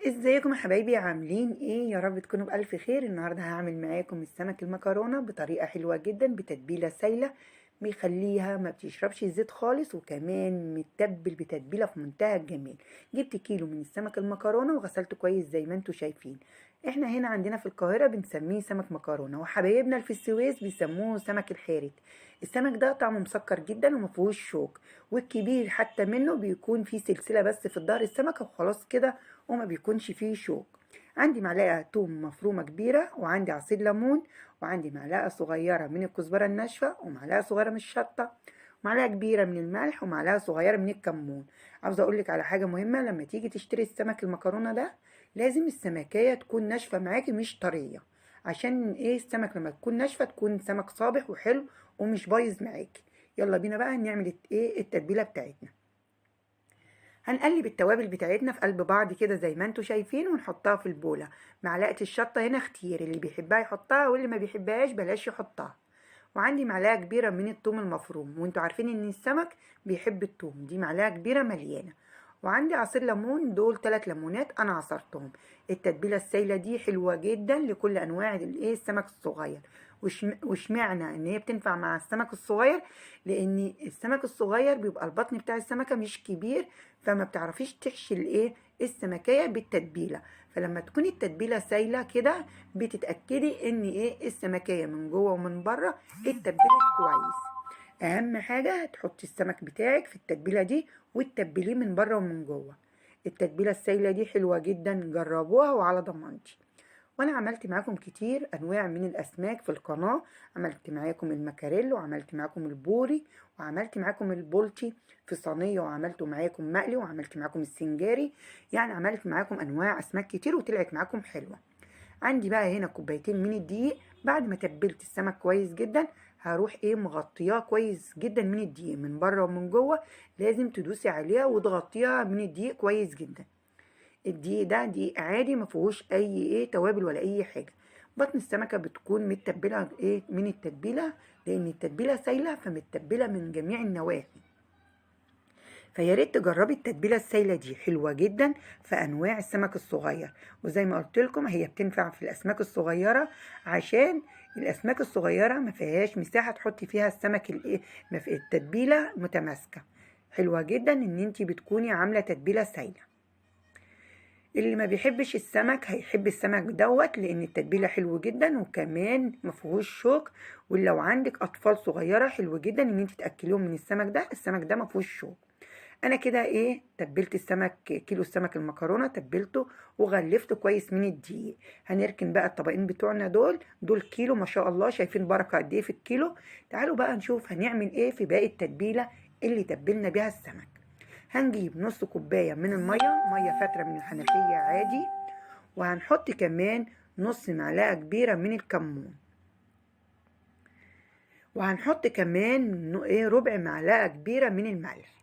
ازيكم يا حبايبي؟ عاملين ايه؟ يا رب تكونوا بألف خير. النهارده هعمل معاكم السمك المكرونة بطريقة حلوة جدا بتتبيلة سايلة بيخليها ما بتشربش زيت خالص، وكمان متبل بتتبيلة في منتهى الجمال. جبت كيلو من السمك المكرونة وغسلته كويس زي ما انتوا شايفين. احنا هنا عندنا في القاهرة بنسميه سمك مكرونة، وحبايبنا اللي في السويس بيسموه سمك الحارت. السمك ده طعمه مسكر جدا ومفيهوش شوك، والكبير حتى منه بيكون فيه سلسلة بس في ظهر السمكة وخلاص كده، وما بيكونش فيه شوك. عندي معلقة توم مفرومة كبيرة، وعندي عصير ليمون، وعندي معلقة صغيرة من الكزبرة الناشفة، ومعلقة صغيرة من الشطة، ومعلقة كبيرة من الملح، ومعلقة صغيرة من الكمون. عاوزة اقولك على حاجة مهمة: لما تيجي تشتري السمك المكرونة ده لازم السمكية تكون ناشفة معاكي مش طرية. عشان ايه؟ السمك لما تكون ناشفة تكون سمك صابح وحلو ومش بايظ معاكي. يلا بينا بقى نعمل ايه التتبيلة بتاعتنا. هنقلب التوابل بتاعتنا في قلب بعض كده زي ما انتوا شايفين، ونحطها في البولة. معلقة الشطة هنا اختياري، اللي بيحبها يحطها واللي ما بيحبهاش بلاش يحطها. وعندي معلقة كبيرة من الثوم المفروم، وانتوا عارفين ان السمك بيحب الثوم، دي معلقة كبيرة مليانة. وعندي عصير ليمون، دول 3 ليمونات انا عصرتهم. التتبيلة السايلة دي حلوة جدا لكل انواع السمك الصغير. واشمعنى ان هي بتنفع مع السمك الصغير؟ لان السمك الصغير بيبقى البطن بتاع السمكة مش كبير، فما بتعرفيش تحشي السمكية بالتتبيلة. فلما تكون التتبيلة سايلة كده بتتأكدي ان السمكية من جوه ومن بره اتبلت كويس. اهم حاجة تحطي السمك بتاعك في التتبيلة دي وتتبليه من بره ومن جوه. التتبيلة السايلة دي حلوة جدا، جربوها وعلى ضمانتي. وانا عملت معاكم كتير انواع من الاسماك في القناة. عملت معاكم المكاريل، وعملت معاكم البوري، وعملت معاكم البولتي في صينية، وعملته معاكم مقلي، وعملت معاكم السنجاري. يعني عملت معاكم انواع اسماك كتير وطلعت معاكم حلوة. عندي بقى هنا كوبايتين من الدقيق. بعد ما تبلت السمك كويس جدا هروح مغطياه كويس جدا من الدقيق من بره ومن جوه. لازم تدوسي عليها وتغطيها من الدقيق كويس جدا. الدقيق ده دقيق عادي ما فيهوش اي توابل ولا اي حاجه. بطن السمكه بتكون متبله من التتبيله، لان التتبيله سايله فمتبله من جميع النواحي. فيا ريت تجربي التتبيله السايله دي، حلوه جدا في انواع السمك الصغير. وزي ما قلت لكم هي بتنفع في الاسماك الصغيره، عشان الاسماك الصغيره ما فيهاش مساحه تحطي فيها السمك ما في التتبيله متماسكه. حلوه جدا ان انتي بتكوني عامله تتبيله سايله. اللي ما بيحبش السمك هيحب السمك دوت، لان التتبيله حلو جدا وكمان ما فيهوش شوك. ولو عندك اطفال صغيره حلو جدا ان انت تاكليهم من السمك ده ما فيهوش شوك. انا كده تبلت السمك، كيلو السمك المكرونه تبلته وغلفته كويس من الدقيق. هنركن بقى الطبقين بتوعنا دول كيلو ما شاء الله، شايفين بركه قد ايه في الكيلو. تعالوا بقى نشوف هنعمل ايه في باقي التتبيله اللي تبلنا بيها السمك. هنجيب نص كوبايه من الميه، ميه فاتره من الحنفيه عادي. وهنحط كمان نص معلقه كبيره من الكمون. وهنحط كمان ربع معلقه كبيره من الملح.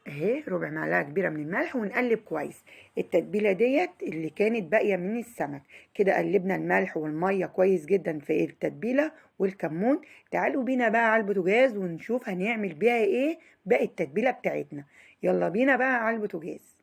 اهي ربع معلقه كبيره من الملح، ونقلب كويس. التتبيله ديت اللي كانت باقيه من السمك. كده قلبنا الملح والميه كويس جدا في التتبيله والكمون. تعالوا بينا بقى على البوتاجاز ونشوف هنعمل بيها ايه باقي التتبيله بتاعتنا. يلا بينا بقى على البوتاجاز.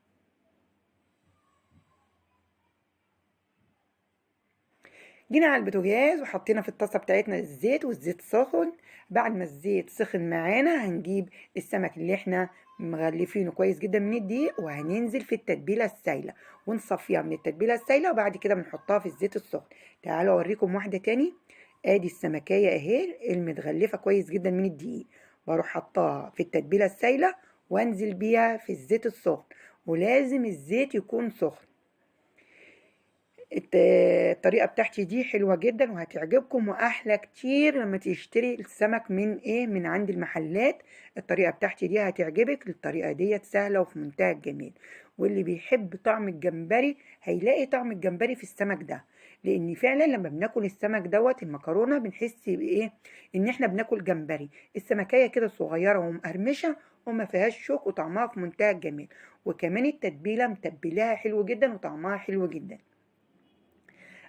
جينا على البوتاجاز وحطينا في الطاسه بتاعتنا الزيت، والزيت سخن. بعد ما الزيت سخن معانا هنجيب السمك اللي احنا مغلفينه كويس جدا من الدقيق، وهننزل في التتبيله السايله ونصفيها من التتبيله السايله، وبعد كده بنحطها في الزيت السخن. تعالوا اوريكم واحده تاني. ادي السمكيه اهي المتغلفه كويس جدا من الدقيق، واروح حطاها في التتبيله السايله وانزل بيها في الزيت السخن. ولازم الزيت يكون سخن. الطريقة بتاعتي دي حلوة جدا وهتعجبكم، واحلى كتير لما تشتري السمك من عند المحلات. الطريقة بتاعتي دي هتعجبك. الطريقة دي سهلة وفي منتهى الجمال. واللي بيحب طعم الجمبري هيلاقي طعم الجمبري في السمك ده. لان فعلا لما بناكل السمك دوت المكرونة بنحس ان احنا بناكل جمبري. السمكية كده صغيرة ومقرمشة وما فيهاش شوك، وطعمها في منتهى الجمال. وكمان التتبيلة متبلاها حلو جدا وطعمها حلو جدا.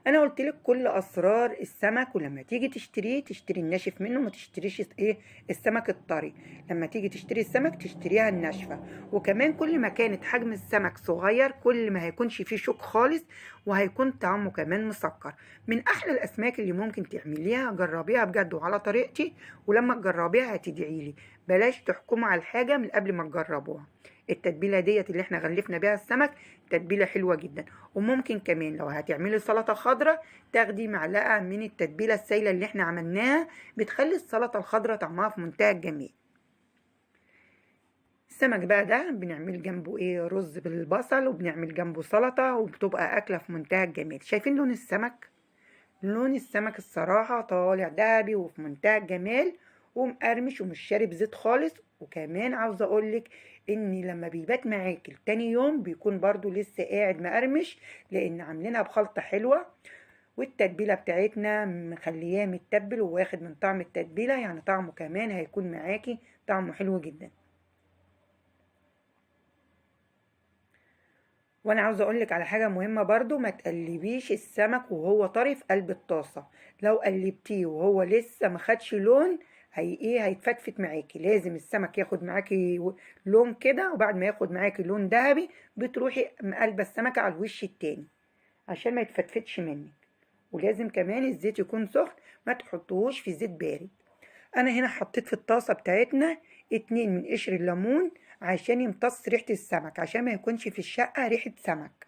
انا قلت لك كل اسرار السمك، ولما تيجي تشتريه تشتري الناشف منه، ما تشتريش ايه السمك الطري. لما تيجي تشتري السمك تشتريها الناشفه. وكمان كل ما كانت حجم السمك صغير كل ما هيكونش فيه شوك خالص، وهيكون طعمه كمان مسكر. من احلى الاسماك اللي ممكن تعمليها، جربيها بجد وعلى طريقتي، ولما تجربيها هتدعيلي. بلاش تحكموا على الحاجه من قبل ما تجربوها. التتبيله ديت اللي احنا غلفنا بيها السمك تتبيله حلوه جدا. وممكن كمان لو هتعملي سلطه خضراء تاخدي معلقه من التتبيله السايله اللي احنا عملناها، بتخلي السلطه الخضراء طعمها في منتهى الجمال. السمك بقى ده بنعمل جنبه ايه رز بالبصل، وبنعمل جنبه سلطه، وبتبقى اكله في منتهى الجمال. شايفين لون السمك؟ لون السمك الصراحه طالع دهبي وفي منتهى الجمال، ومقرمش ومش شارب زيت خالص. وكمان عاوزه اقولك ان لما بيبات معاكي تاني يوم بيكون برضو لسه قاعد مقرمش، لان عاملينها بخلطه حلوه، والتتبيله بتاعتنا مخلياه متبل وواخد من طعم التتبيله، يعني طعمه كمان هيكون معاكي طعمه حلو جدا. وانا عاوزه اقولك على حاجه مهمه برضو، ما تقلبيش السمك وهو طري في قلب الطاسه. لو قلبتيه وهو لسه ما خدش لون هيتفتفت معاكي. لازم السمك ياخد معاكي لون كده، وبعد ما ياخد معاكي لون ذهبي بتروحي مقلبه السمكه على الوش التاني عشان ما يتفتفتش منك. ولازم كمان الزيت يكون سخن، ما تحطوهوش في زيت بارد. انا هنا حطيت في الطاسه بتاعتنا 2 من قشر الليمون عشان يمتص ريحه السمك، عشان ما يكونش في الشقه ريحه سمك.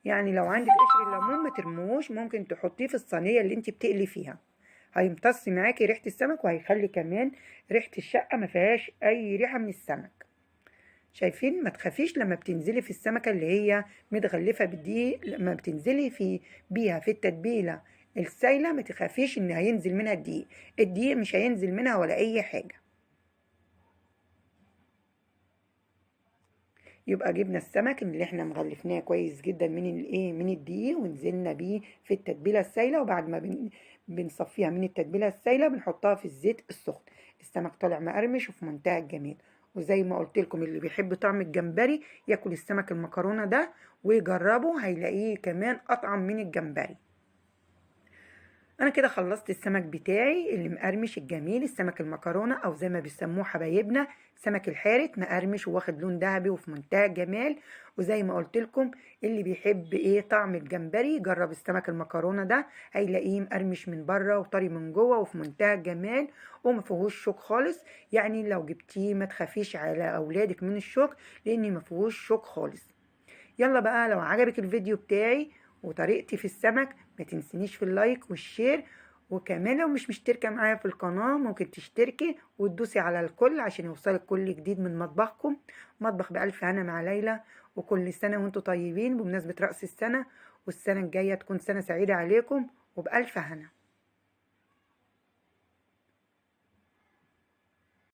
يعني لو عندك قشر الليمون ما ترموش، ممكن تحطيه في الصينيه اللي انت بتقلي فيها، هيمتص معاكي ريحه السمك، وهيخلي كمان ريحه الشقه ما فيهاش اي ريحه من السمك. شايفين؟ ما تخافيش لما بتنزلي في السمكه اللي هي متغلفه بالدقيق، لما بتنزلي بيها في التتبيله السايله ما تخافيش ان هينزل منها الدقيق. الدقيق مش هينزل منها ولا اي حاجه. يبقى جبنا السمك اللي احنا مغلفناه كويس جدا من الدقيق، ونزلنا بيه في التتبيله السايله، وبعد ما بنصفيها من التتبيله السايله بنحطها في الزيت السخن. السمك طالع مقرمش وفي منتهى الجمال. وزي ما قلت لكم اللي بيحب طعم الجمبري ياكل السمك المكرونه ده ويجربه، هيلاقيه كمان اطعم من الجمبري. انا كده خلصت السمك بتاعي اللي مقرمش الجميل، السمك المكرونه او زي ما بيسموه حبايبنا سمك الحارت، مقرمش وواخد لون ذهبي وفي منتهى الجمال. وزي ما قلت لكم اللي بيحب طعم الجمبري جرب السمك المكرونه ده، هيلاقيه مقرمش من بره وطري من جوه وفي منتهى الجمال، وما فيهوش شوك خالص. يعني لو جبتيه ما تخافيش على اولادك من الشوك، لان ما فيهوش شوك خالص. يلا بقى، لو عجبك الفيديو بتاعي وطريقتي في السمك ما تنسنيش في اللايك والشير. وكمان لو مش مشتركة معايا في القناة ممكن تشتركي وتدوسي على الكل عشان يوصلك كل جديد من مطبخكم. مطبخ بألف هنا مع ليلى. وكل سنة وانتم طيبين بمناسبة رأس السنة، والسنة الجاية تكون سنة سعيدة عليكم وبألف هنا.